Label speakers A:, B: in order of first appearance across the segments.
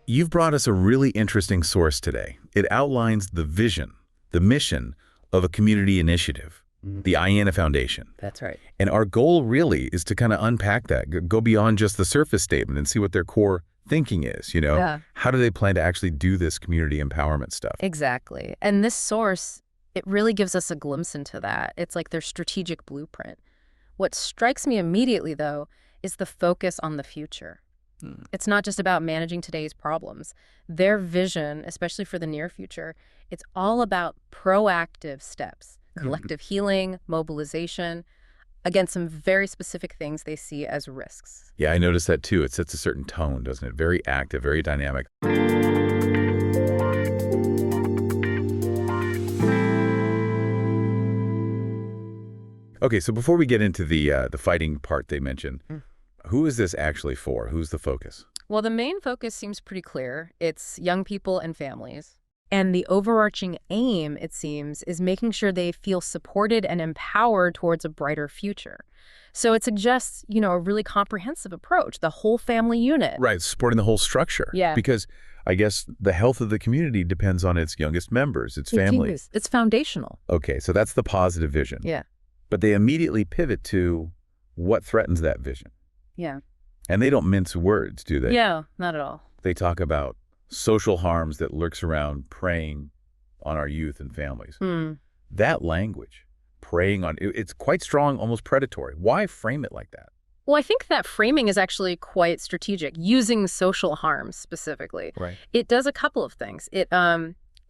A: you've brought us a really interesting source today. It outlines the vision, the mission of a community initiative, the Ayeneh Foundation.
B: That's right.
A: And our goal really is to kind of unpack that, go beyond just the surface statement and see what their core thinking is, you know?
B: Yeah.
A: How do they plan to actually do this community empowerment stuff?
B: Exactly. And this source, it really gives us a glimpse into that. It's like their strategic blueprint. What strikes me immediately, though, is the focus on the future. It's not just about managing today's problems. Their vision, especially for the near future, it's all about proactive steps, collective healing, mobilization, against some very specific things they see as risks.
A: Yeah, I noticed that too. It sets a certain tone, doesn't it? Very active, very dynamic. Okay, so before we get into the fighting part they mentioned, who is this actually for? Who's the focus?
B: Well, the main focus seems pretty clear. It's young people and families. And the overarching aim, it seems, is making sure they feel supported and empowered towards a brighter future. So it suggests, a really comprehensive approach, the whole family unit.
A: Right, supporting the whole structure.
B: Yeah.
A: Because I guess the health of the community depends on its youngest members, its family.
B: It's foundational.
A: Okay, so that's the positive vision.
B: Yeah.
A: But they immediately pivot to what threatens that vision.
B: Yeah.
A: And they don't mince words, do they?
B: Yeah, not at all.
A: They talk about social harms that lurks around preying on our youth and families. That language, preying on, it's quite strong, almost predatory. Why frame it like that?
B: Well, I think that framing is actually quite strategic, using social harms specifically.
A: Right.
B: It does a couple of things. It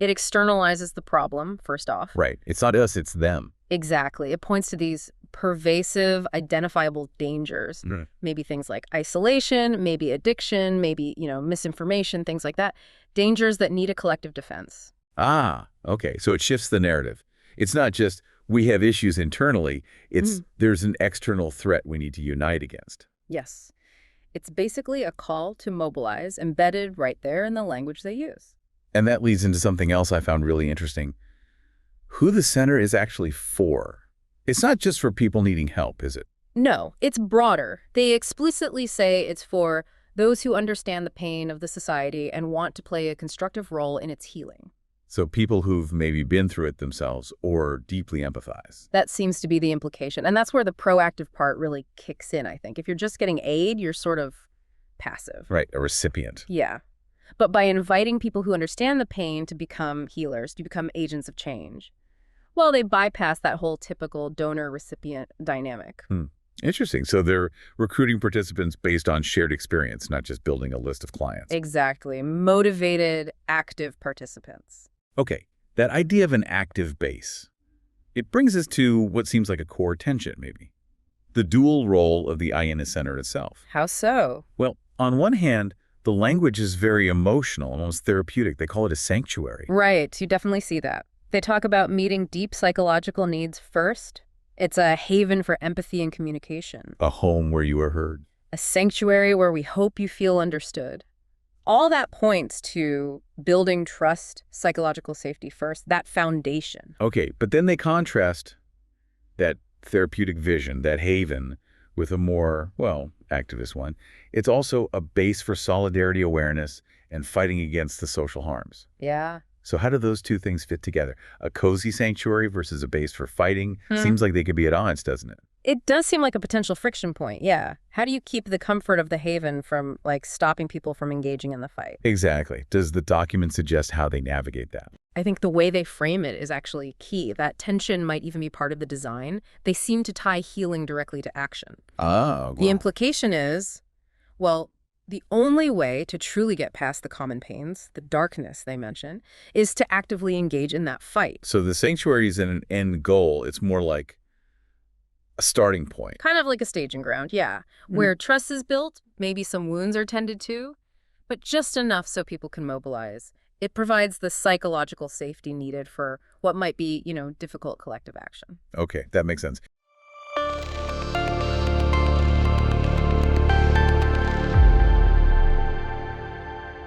B: externalizes the problem, first off.
A: Right. It's not us, it's them.
B: Exactly. It points to these pervasive, identifiable dangers. Maybe things like isolation, maybe addiction, maybe, misinformation, things like that. Dangers that need a collective defense.
A: Ah, okay. So it shifts the narrative. It's not just we have issues internally. It's there's an external threat we need to unite against.
B: Yes. It's basically a call to mobilize embedded right there in the language they use.
A: And that leads into something else I found really interesting. Who the center is actually for. It's not just for people needing help, is it?
B: No, it's broader. They explicitly say it's for those who understand the pain of the society and want to play a constructive role in its healing.
A: So people who've maybe been through it themselves or deeply empathize.
B: That seems to be the implication. And that's where the proactive part really kicks in, I think. If you're just getting aid, you're sort of passive.
A: Right, a recipient.
B: Yeah. But by inviting people who understand the pain to become healers, to become agents of change, well, they bypass that whole typical donor-recipient dynamic.
A: Interesting. So they're recruiting participants based on shared experience, not just building a list of clients.
B: Exactly. Motivated, active participants.
A: Okay, that idea of an active base, it brings us to what seems like a core tension, maybe. The dual role of the Ayeneh Center itself.
B: How so?
A: Well, on one hand, the language is very emotional, almost therapeutic. They call it a sanctuary.
B: Right. You definitely see that. They talk about meeting deep psychological needs first. It's a haven for empathy and communication.
A: A home where you are heard.
B: A sanctuary where we hope you feel understood. All that points to building trust, psychological safety first, that foundation.
A: Okay, but then they contrast that therapeutic vision, that haven, with a more, activist one. It's also a base for solidarity awareness and fighting against the social harms.
B: Yeah.
A: So how do those two things fit together? A cozy sanctuary versus a base for fighting? Seems like they could be at odds, doesn't it?
B: It does seem like a potential friction point, yeah. How do you keep the comfort of the haven from, stopping people from engaging in the fight?
A: Exactly. Does the document suggest how they navigate that?
B: I think the way they frame it is actually key. That tension might even be part of the design. They seem to tie healing directly to action.
A: Oh,
B: The implication is, the only way to truly get past the common pains, the darkness they mention, is to actively engage in that fight.
A: So the sanctuary is an end goal. It's more like a starting point.
B: Kind of like a staging ground, yeah. Where trust is built, maybe some wounds are tended to, but just enough so people can mobilize. It provides the psychological safety needed for what might be, difficult collective action.
A: Okay, that makes sense.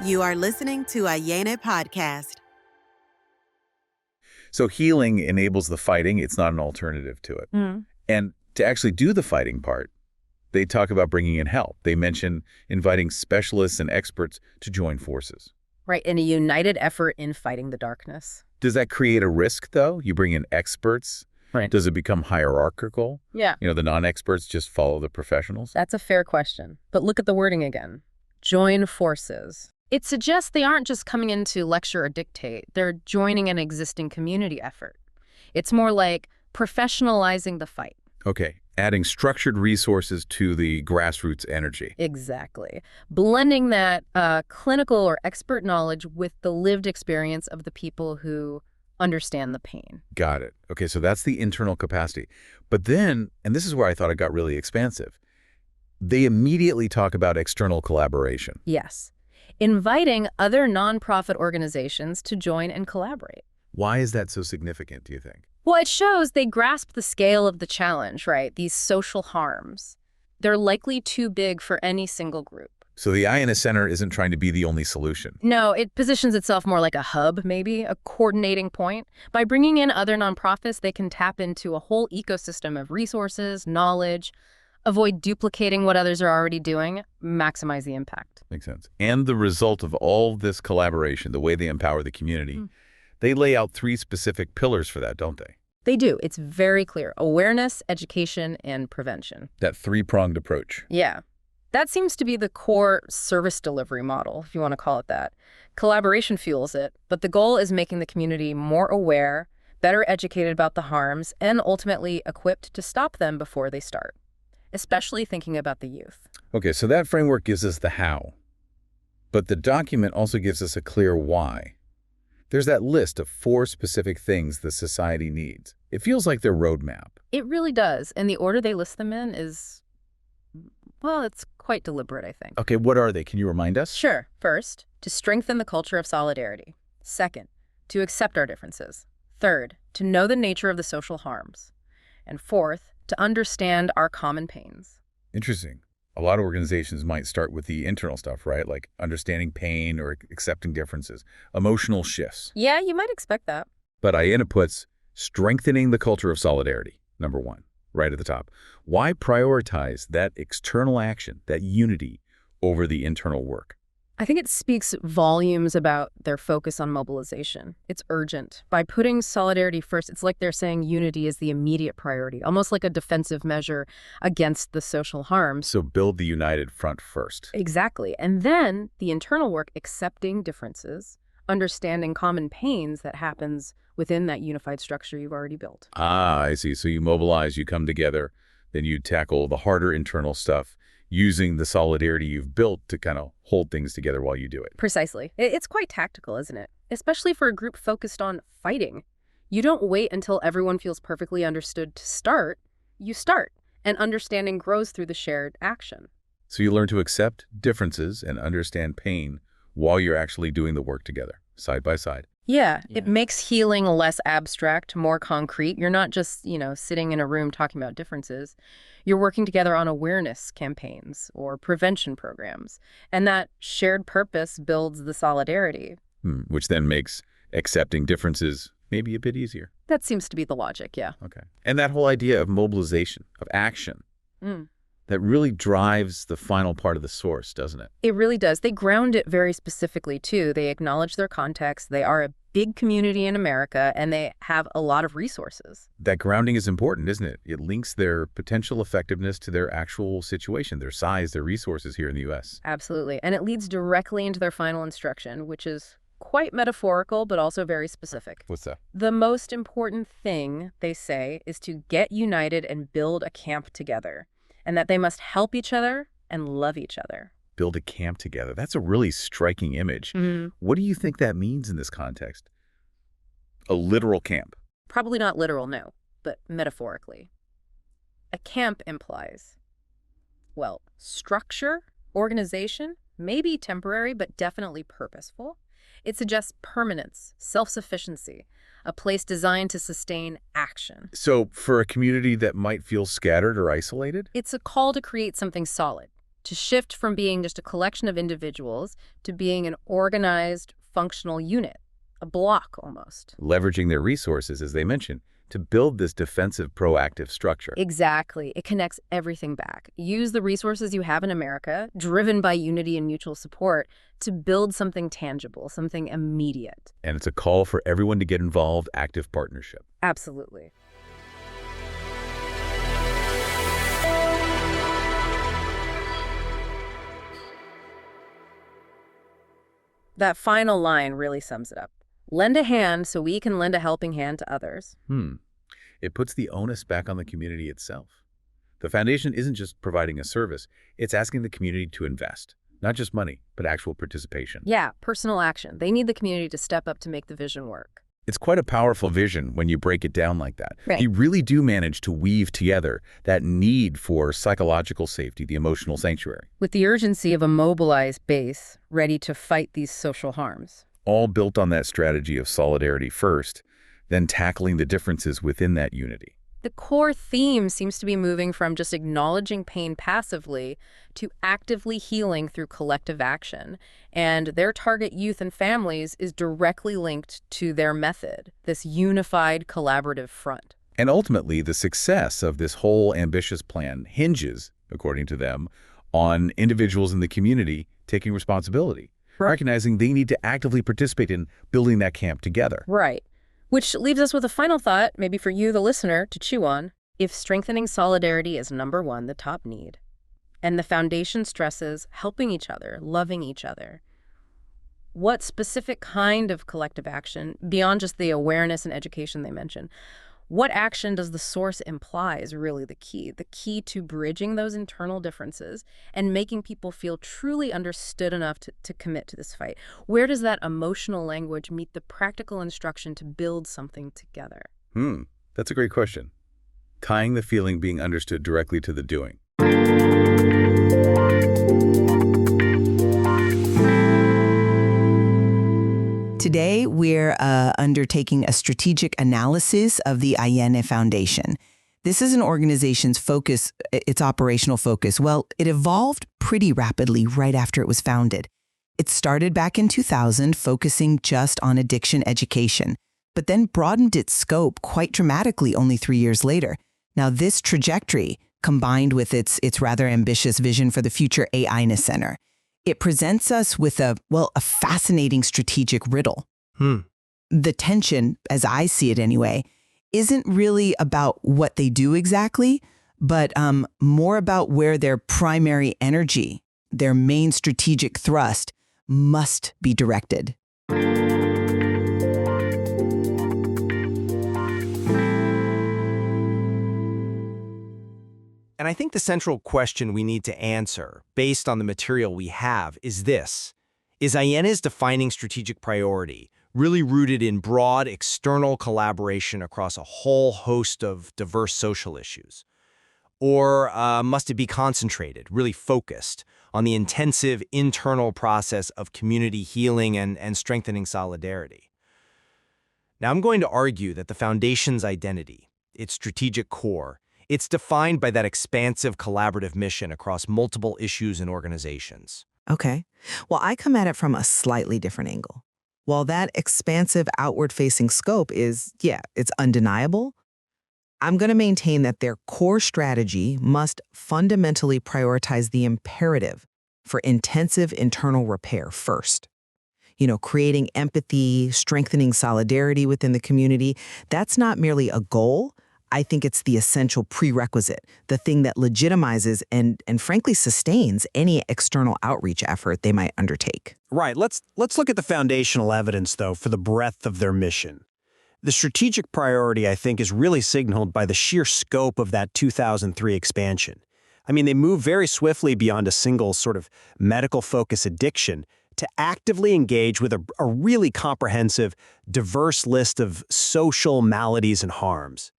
C: You are listening to Ayeneh Podcast.
A: So healing enables the fighting. It's not an alternative to it. And to actually do the fighting part, They talk about bringing in help. They mention inviting specialists and experts to join forces.
B: Right, in a united effort in fighting the darkness.
A: Does that create a risk, though? You bring in experts.
B: Right.
A: Does it become hierarchical?
B: Yeah.
A: The non-experts just follow the professionals?
B: That's a fair question. But look at the wording again. Join forces. It suggests they aren't just coming in to lecture or dictate. They're joining an existing community effort. It's more like professionalizing the fight.
A: Okay. Adding structured resources to the grassroots energy.
B: Exactly. Blending that clinical or expert knowledge with the lived experience of the people who understand the pain.
A: Got it. Okay, so that's the internal capacity. But then, and this is where I thought it got really expansive, they immediately talk about external collaboration.
B: Yes. Inviting other nonprofit organizations to join and collaborate.
A: Why is that so significant, do you think?
B: Well, it shows they grasp the scale of the challenge, right? These social harms. They're likely too big for any single group.
A: So the Ayeneh Center isn't trying to be the only solution.
B: No, it positions itself more like a hub, maybe, a coordinating point. By bringing in other nonprofits, they can tap into a whole ecosystem of resources, knowledge, avoid duplicating what others are already doing, maximize the impact.
A: Makes sense. And the result of all this collaboration, the way they empower the community, they lay out 3 specific pillars for that, don't they?
B: They do. It's very clear. Awareness, education, and prevention.
A: That 3-pronged approach.
B: Yeah. That seems to be the core service delivery model, if you want to call it that. Collaboration fuels it, but the goal is making the community more aware, better educated about the harms, and ultimately equipped to stop them before they start, especially thinking about the youth.
A: Okay, so that framework gives us the how. But the document also gives us a clear why. There's that list of 4 specific things the society needs. It feels like their roadmap.
B: It really does, and the order they list them in is, well, it's quite deliberate, I think.
A: Okay, what are they? Can you remind us?
B: Sure. First, to strengthen the culture of solidarity. Second, to accept our differences. Third, to know the nature of the social harms. And fourth, to understand our common pains.
A: Interesting. A lot of organizations might start with the internal stuff, right? Like understanding pain or accepting differences, emotional shifts.
B: Yeah, you might expect that.
A: But Ayeneh puts strengthening the culture of solidarity, number 1, right at the top. Why prioritize that external action, that unity, over the internal work?
B: I think it speaks volumes about their focus on mobilization. It's urgent. By putting solidarity first, it's like they're saying unity is the immediate priority, almost like a defensive measure against the social harms.
A: So build the united front first.
B: Exactly. And then the internal work, accepting differences, understanding common pains that happens within that unified structure you've already built.
A: Ah, I see. So you mobilize, you come together, then you tackle the harder internal stuff, using the solidarity you've built to kind of hold things together while you do it.
B: Precisely. It's quite tactical, isn't it? Especially for a group focused on fighting. You don't wait until everyone feels perfectly understood to start. You start, and understanding grows through the shared action.
A: So you learn to accept differences and understand pain while you're actually doing the work together, side by side.
B: Yeah, it makes healing less abstract, more concrete. You're not just, sitting in a room talking about differences. You're working together on awareness campaigns or prevention programs. And that shared purpose builds the solidarity.
A: Which then makes accepting differences maybe a bit easier.
B: That seems to be the logic, yeah.
A: Okay. And that whole idea of mobilization, of action, that really drives the final part of the source, doesn't it?
B: It really does. They ground it very specifically, too. They acknowledge their context. They are a big community in America, and they have a lot of resources.
A: That grounding is important, isn't it? It links their potential effectiveness to their actual situation, their size, their resources here in the U.S.
B: Absolutely. And it leads directly into their final instruction, which is quite metaphorical, but also very specific.
A: What's that?
B: The most important thing, they say, is to get united and build a camp together, and that they must help each other and love each other.
A: Build a camp together. That's a really striking image. What do you think that means in this context? A literal camp?
B: Probably not literal, no, but metaphorically. A camp implies, well, structure, organization, maybe temporary, but definitely purposeful. It suggests permanence, self-sufficiency, a place designed to sustain action.
A: So for a community that might feel scattered or isolated?
B: It's a call to create something solid, to shift from being just a collection of individuals to being an organized, functional unit, a block almost.
A: Leveraging their resources, as they mentioned, to build this defensive, proactive structure.
B: Exactly. It connects everything back. Use the resources you have in America, driven by unity and mutual support, to build something tangible, something immediate.
A: And it's a call for everyone to get involved, active partnership.
B: Absolutely. That final line really sums it up. Lend a hand so we can lend a helping hand to others.
A: It puts the onus back on the community itself. The foundation isn't just providing a service, it's asking the community to invest. Not just money, but actual participation.
B: Yeah, personal action. They need the community to step up to make the vision work.
A: It's quite a powerful vision when you break it down like that.
B: Right.
A: You really do manage to weave together that need for psychological safety, the emotional sanctuary.
B: With the urgency of a mobilized base ready to fight these social harms.
A: All built on that strategy of solidarity first, then tackling the differences within that unity.
B: The core theme seems to be moving from just acknowledging pain passively to actively healing through collective action. And their target youth and families is directly linked to their method, this unified collaborative front.
A: And ultimately, the success of this whole ambitious plan hinges, according to them, on individuals in the community taking responsibility, recognizing they need to actively participate in building that camp together.
B: Right. Which leaves us with a final thought, maybe for you, the listener, to chew on. If strengthening solidarity is number one, the top need, and the foundation stresses helping each other, loving each other, what specific kind of collective action, beyond just the awareness and education they mention, what action does the source imply is really the key to bridging those internal differences and making people feel truly understood enough to commit to this fight? Where does that emotional language meet the practical instruction to build something together?
A: That's a great question. Tying the feeling being understood directly to the doing.
D: Today, we're undertaking a strategic analysis of the Ayeneh Foundation. This is an organization's focus, its operational focus. Well, it evolved pretty rapidly right after it was founded. It started back in 2000, focusing just on addiction education, but then broadened its scope quite dramatically only 3 years later. Now, this trajectory, combined with its rather ambitious vision for the future Ayeneh Center, it presents us with a fascinating strategic riddle. The tension, as I see it anyway, isn't really about what they do exactly, but more about where their primary energy, their main strategic thrust, must be directed.
E: And I think the central question we need to answer, based on the material we have, is this. Is Ayeneh's defining strategic priority really rooted in broad external collaboration across a whole host of diverse social issues? Or must it be concentrated, really focused, on the intensive internal process of community healing and strengthening solidarity? Now, I'm going to argue that the Foundation's identity, its strategic core, it's defined by that expansive collaborative mission across multiple issues and organizations.
D: Okay. Well, I come at it from a slightly different angle. While that expansive outward-facing scope is, it's undeniable, I'm going to maintain that their core strategy must fundamentally prioritize the imperative for intensive internal repair first. Creating empathy, strengthening solidarity within the community, that's not merely a goal. I think it's the essential prerequisite, the thing that legitimizes and frankly sustains any external outreach effort they might undertake.
F: Right. Let's look at the foundational evidence, though, for the breadth of their mission. The strategic priority, I think, is really signaled by the sheer scope of that 2003 expansion. I mean, they move very swiftly beyond a single sort of medical-focused addiction to actively engage with a really comprehensive, diverse list of social maladies and harms.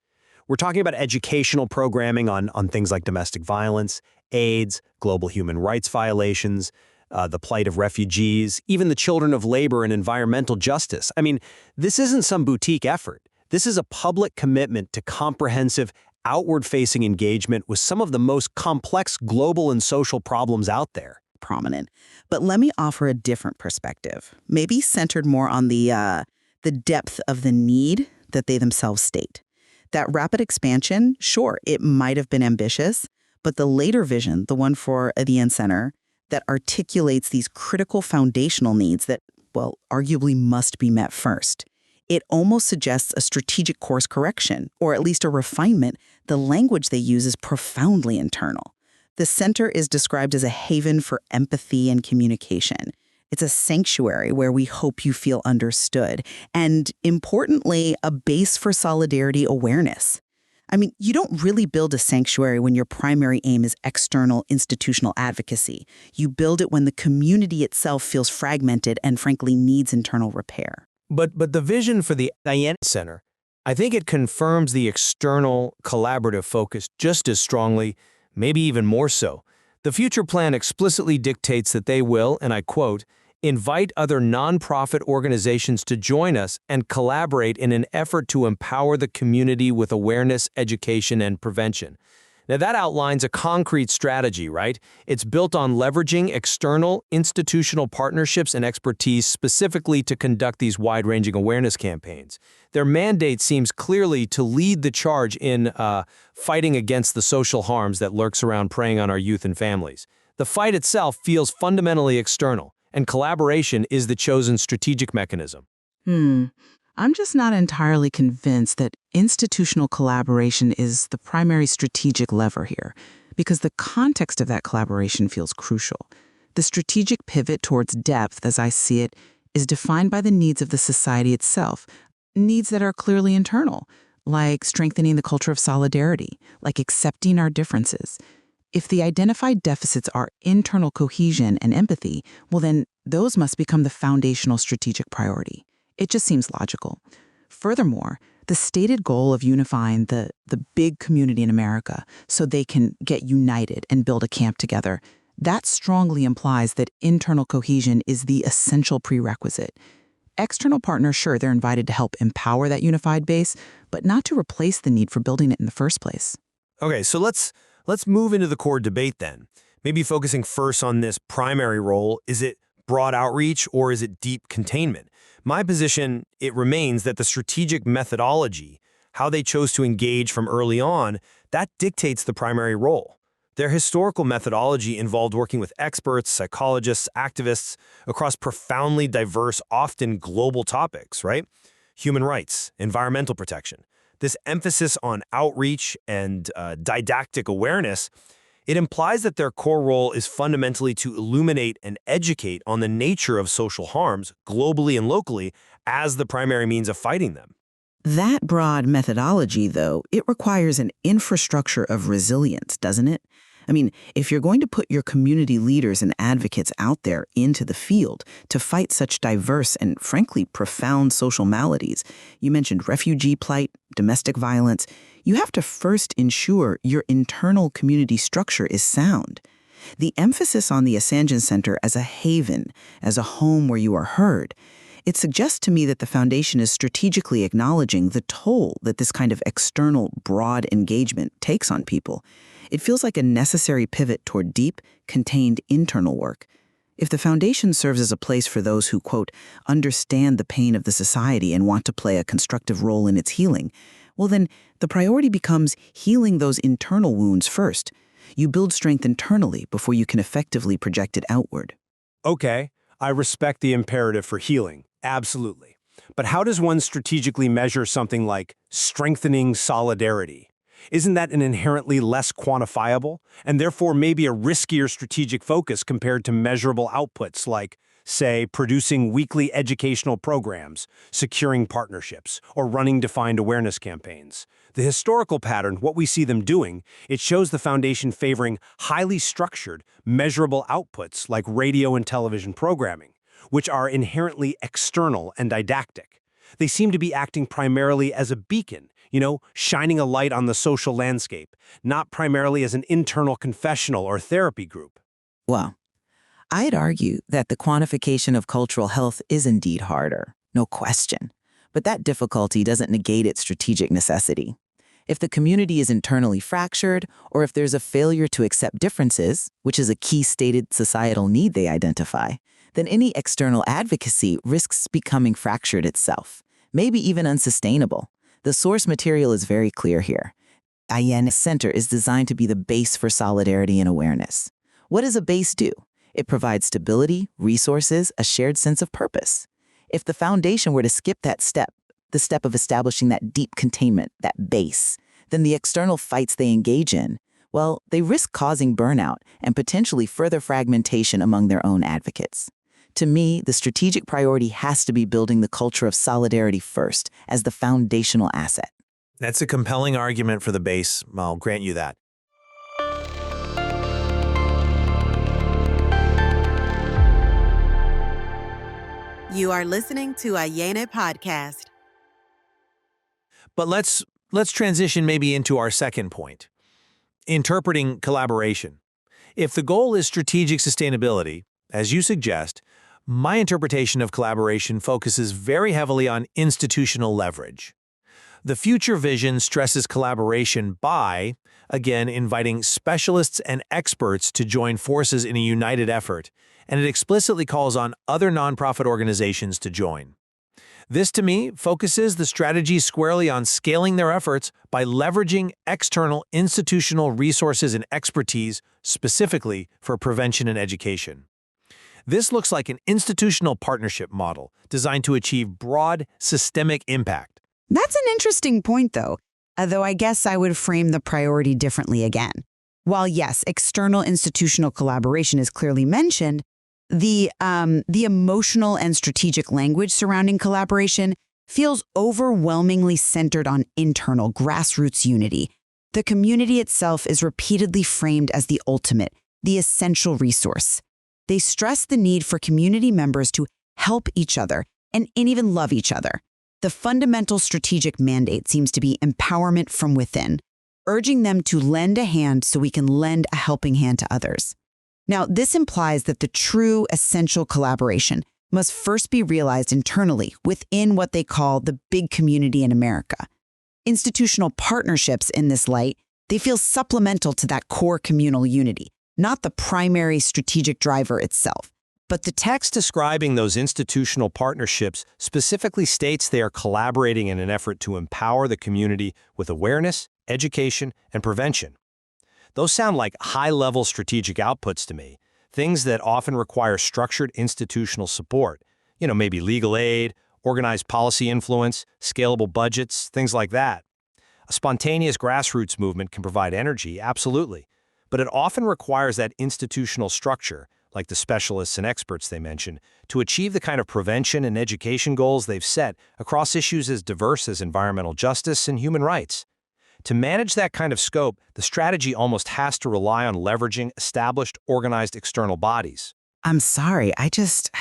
F: We're talking about educational programming on things like domestic violence, AIDS, global human rights violations, the plight of refugees, even the children of labor and environmental justice. I mean, this isn't some boutique effort. This is a public commitment to comprehensive, outward-facing engagement with some of the most complex global and social problems out there.
G: Prominent. But let me offer a different perspective, maybe centered more on the depth of the need that they themselves state. That rapid expansion, sure, it might have been ambitious, but the later vision, the one for the Center, that articulates these critical foundational needs that, well, arguably must be met first. It almost suggests a strategic course correction, or at least a refinement. The language they use is profoundly internal. The center is described as a haven for empathy and communication. It's a sanctuary where we hope you feel understood, and importantly, a base for solidarity awareness. I mean, you don't really build a sanctuary when your primary aim is external institutional advocacy. You build it when the community itself feels fragmented and frankly needs internal repair.
E: But the vision for the Ayeneh Center, I think it confirms the external collaborative focus just as strongly, maybe even more so. The future plan explicitly dictates that they will, and I quote, invite other nonprofit organizations to join us and collaborate in an effort to empower the community with awareness, education, and prevention. Now that outlines a concrete strategy, right? It's built on leveraging external institutional partnerships and expertise specifically to conduct these wide-ranging awareness campaigns. Their mandate seems clearly to lead the charge in fighting against the social harms that lurks around preying on our youth and families. The fight itself feels fundamentally external, and collaboration is the chosen strategic mechanism.
G: I'm just not entirely convinced that institutional collaboration is the primary strategic lever here, because the context of that collaboration feels crucial. The strategic pivot towards depth, as I see it, is defined by the needs of the society itself, needs that are clearly internal, like strengthening the culture of solidarity, like accepting our differences. If the identified deficits are internal cohesion and empathy, well then those must become the foundational strategic priority. It just seems logical. Furthermore, the stated goal of unifying the big community in America so they can get united and build a camp together, that strongly implies that internal cohesion is the essential prerequisite. External partners, sure, they're invited to help empower that unified base, but not to replace the need for building it in the first place.
E: Okay, so let's move into the core debate then. Maybe focusing first on this primary role. Is it broad outreach or is it deep containment? My position, it remains that the strategic methodology, how they chose to engage from early on, that dictates the primary role. Their historical methodology involved working with experts, psychologists, activists across profoundly diverse, often global topics, right? Human rights, environmental protection. This emphasis on outreach and didactic awareness, it implies that their core role is fundamentally to illuminate and educate on the nature of social harms globally and locally as the primary means of fighting them.
G: That broad methodology, though, it requires an infrastructure of resilience, doesn't it? I mean, if you're going to put your community leaders and advocates out there into the field to fight such diverse and, frankly, profound social maladies, you mentioned refugee plight, domestic violence, you have to first ensure your internal community structure is sound. The emphasis on the Ayeneh Center as a haven, as a home where you are heard, it suggests to me that the foundation is strategically acknowledging the toll that this kind of external, broad engagement takes on people. It feels like a necessary pivot toward deep, contained internal work. If the foundation serves as a place for those who, quote, understand the pain of the society and want to play a constructive role in its healing, well then, the priority becomes healing those internal wounds first. You build strength internally before you can effectively project it outward.
F: Okay, I respect the imperative for healing, absolutely. But how does one strategically measure something like strengthening solidarity? Isn't that an inherently less quantifiable, and therefore maybe a riskier strategic focus compared to measurable outputs like, say, producing weekly educational programs, securing partnerships, or running defined awareness campaigns? The historical pattern, what we see them doing, it shows the foundation favoring highly structured, measurable outputs like radio and television programming, which are inherently external and didactic. They seem to be acting primarily as a beacon, shining a light on the social landscape, not primarily as an internal confessional or therapy group.
D: Well, I'd argue that the quantification of cultural health is indeed harder, no question. But that difficulty doesn't negate its strategic necessity. If the community is internally fractured, or if there's a failure to accept differences, which is a key stated societal need they identify, then any external advocacy risks becoming fractured itself, maybe even unsustainable. The source material is very clear here. Ayeneh Center is designed to be the base for solidarity and awareness. What does a base do? It provides stability, resources, a shared sense of purpose. If the foundation were to skip that step, the step of establishing that deep containment, that base, then the external fights they engage in, well, they risk causing burnout and potentially further fragmentation among their own advocates. To me, the strategic priority has to be building the culture of solidarity first as the foundational asset.
F: That's a compelling argument for the base. I'll grant you that.
C: You are listening to Ayeneh Podcast.
F: But let's transition maybe into our second point. Interpreting collaboration. If the goal is strategic sustainability, as you suggest, my interpretation of collaboration focuses very heavily on institutional leverage. The future vision stresses collaboration by, again, inviting specialists and experts to join forces in a united effort, and it explicitly calls on other nonprofit organizations to join. This, to me, focuses the strategy squarely on scaling their efforts by leveraging external institutional resources and expertise, specifically for prevention and education. This looks like an institutional partnership model designed to achieve broad, systemic impact.
G: That's an interesting point, though I guess I would frame the priority differently again. While yes, external institutional collaboration is clearly mentioned, the emotional and strategic language surrounding collaboration feels overwhelmingly centered on internal grassroots unity. The community itself is repeatedly framed as the ultimate, the essential resource. They stress the need for community members to help each other and even love each other. The fundamental strategic mandate seems to be empowerment from within, urging them to lend a hand so we can lend a helping hand to others. Now, this implies that the true essential collaboration must first be realized internally within what they call the big community in America. Institutional partnerships in this light, they feel supplemental to that core communal unity, not the primary strategic driver itself.
F: But the text describing those institutional partnerships specifically states they are collaborating in an effort to empower the community with awareness, education, and prevention. Those sound like high-level strategic outputs to me, things that often require structured institutional support. Maybe legal aid, organized policy influence, scalable budgets, things like that. A spontaneous grassroots movement can provide energy, absolutely, but it often requires that institutional structure, like the specialists and experts they mention, to achieve the kind of prevention and education goals they've set across issues as diverse as environmental justice and human rights. To manage that kind of scope, the strategy almost has to rely on leveraging established, organized external bodies.
D: I'm sorry, I just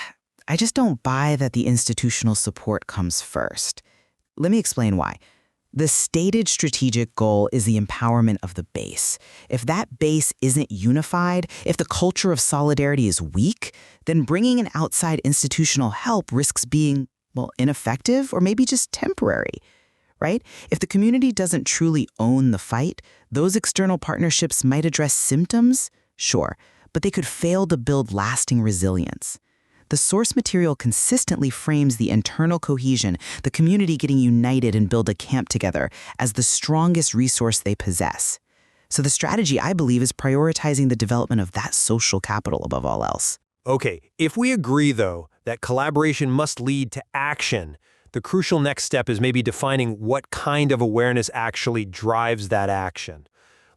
D: don't buy that the institutional support comes first. Let me explain why. The stated strategic goal is the empowerment of the base. If that base isn't unified, if the culture of solidarity is weak, then bringing in outside institutional help risks being, ineffective or maybe just temporary, right? If the community doesn't truly own the fight, those external partnerships might address symptoms, sure, but they could fail to build lasting resilience. The source material consistently frames the internal cohesion, the community getting united and build a camp together, as the strongest resource they possess. So the strategy, I believe, is prioritizing the development of that social capital above all else.
F: Okay, if we agree, though, that collaboration must lead to action, the crucial next step is maybe defining what kind of awareness actually drives that action.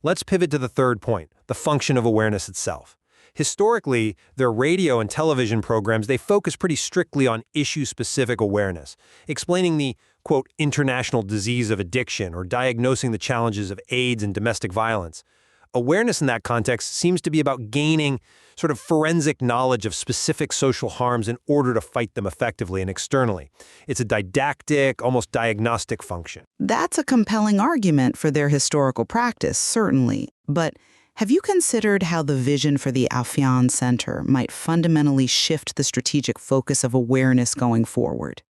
F: Let's pivot to the third point, the function of awareness itself. Historically, their radio and television programs, they focus pretty strictly on issue-specific awareness, explaining the, quote, international disease of addiction or diagnosing the challenges of AIDS and domestic violence. Awareness in that context seems to be about gaining sort of forensic knowledge of specific social harms in order to fight them effectively and externally. It's a didactic, almost diagnostic function.
G: That's a compelling argument for their historical practice, certainly. But have you considered how the vision for the Ayeneh Center might fundamentally shift the strategic focus of awareness going forward?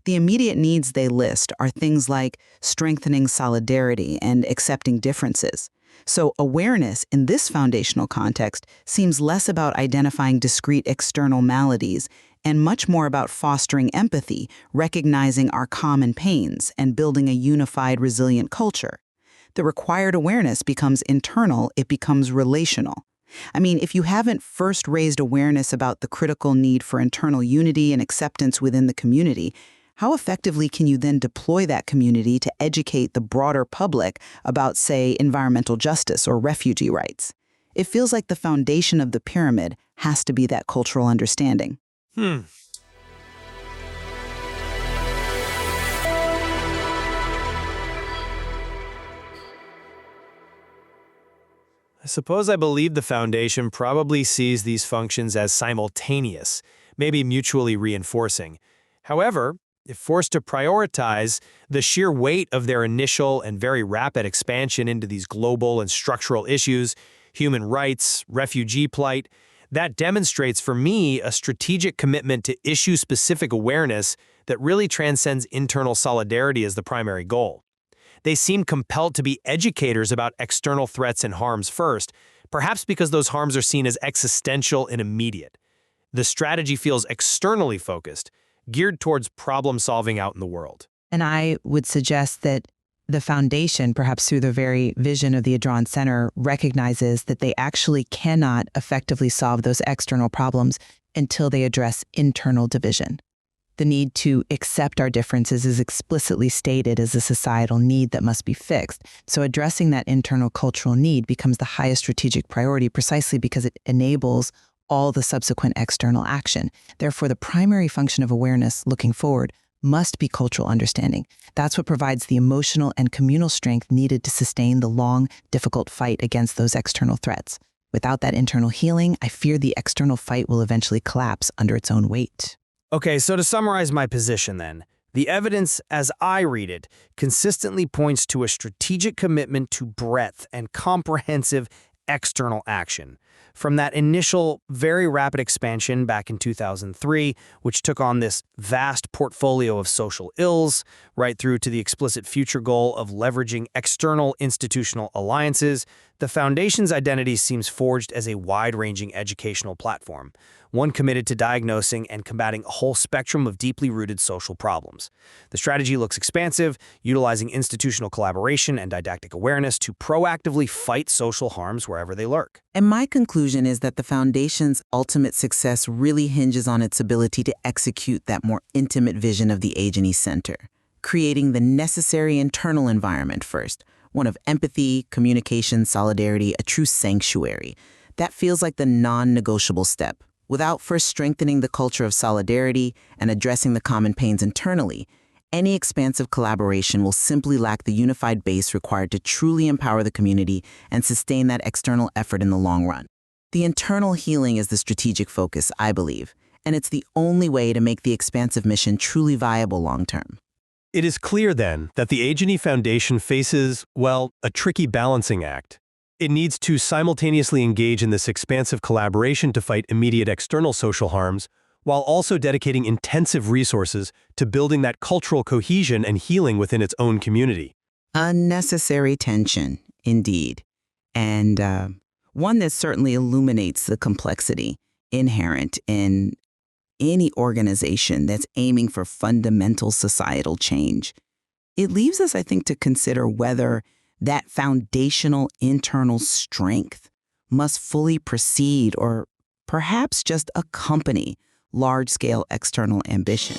G: The immediate needs they list are things like strengthening solidarity and accepting differences. So awareness in this foundational context seems less about identifying discrete external maladies and much more about fostering empathy, recognizing our common pains, and building a unified, resilient culture. The required awareness becomes internal, it becomes relational. I mean, if you haven't first raised awareness about the critical need for internal unity and acceptance within the community, how effectively can you then deploy that community to educate the broader public about, say, environmental justice or refugee rights? It feels like the foundation of the pyramid has to be that cultural understanding.
E: I suppose I believe the foundation probably sees these functions as simultaneous, maybe mutually reinforcing. However, if forced to prioritize, the sheer weight of their initial and very rapid expansion into these global and structural issues, human rights, refugee plight, that demonstrates for me a strategic commitment to issue-specific awareness that really transcends internal solidarity as the primary goal. They seem compelled to be educators about external threats and harms first, perhaps because those harms are seen as existential and immediate. The strategy feels externally focused, geared towards problem-solving out in the world.
D: And I would suggest that the foundation, perhaps through the very vision of the Adran Center, recognizes that they actually cannot effectively solve those external problems until they address internal division. The need to accept our differences is explicitly stated as a societal need that must be fixed. So addressing that internal cultural need becomes the highest strategic priority precisely because it enables all the subsequent external action. Therefore, the primary function of awareness looking forward must be cultural understanding. That's what provides the emotional and communal strength needed to sustain the long, difficult fight against those external threats. Without that internal healing, I fear the external fight will eventually collapse under its own weight.
E: Okay, so to summarize my position then, the evidence, as I read it, consistently points to a strategic commitment to breadth and comprehensive external action. From that initial, very rapid expansion back in 2003, which took on this vast portfolio of social ills, right through to the explicit future goal of leveraging external institutional alliances, the Foundation's identity seems forged as a wide-ranging educational platform, one committed to diagnosing and combating a whole spectrum of deeply rooted social problems. The strategy looks expansive, utilizing institutional collaboration and didactic awareness to proactively fight social harms wherever they lurk.
G: And my conclusion is that the Foundation's ultimate success really hinges on its ability to execute that more intimate vision of the Ayeneh Center, creating the necessary internal environment first, one of empathy, communication, solidarity, a true sanctuary. That feels like the non-negotiable step. Without first strengthening the culture of solidarity and addressing the common pains internally, any expansive collaboration will simply lack the unified base required to truly empower the community and sustain that external effort in the long run. The internal healing is the strategic focus, I believe, and it's the only way to make the expansive mission truly viable long-term.
F: It is clear, then, that the Ayeneh Foundation faces, well, a tricky balancing act. It needs to simultaneously engage in this expansive collaboration to fight immediate external social harms, while also dedicating intensive resources to building that cultural cohesion and healing within its own community.
G: Unnecessary tension, indeed, and one that certainly illuminates the complexity inherent in any organization that's aiming for fundamental societal change. It leaves us, I think, to consider whether that foundational internal strength must fully precede or perhaps just accompany large-scale external ambition.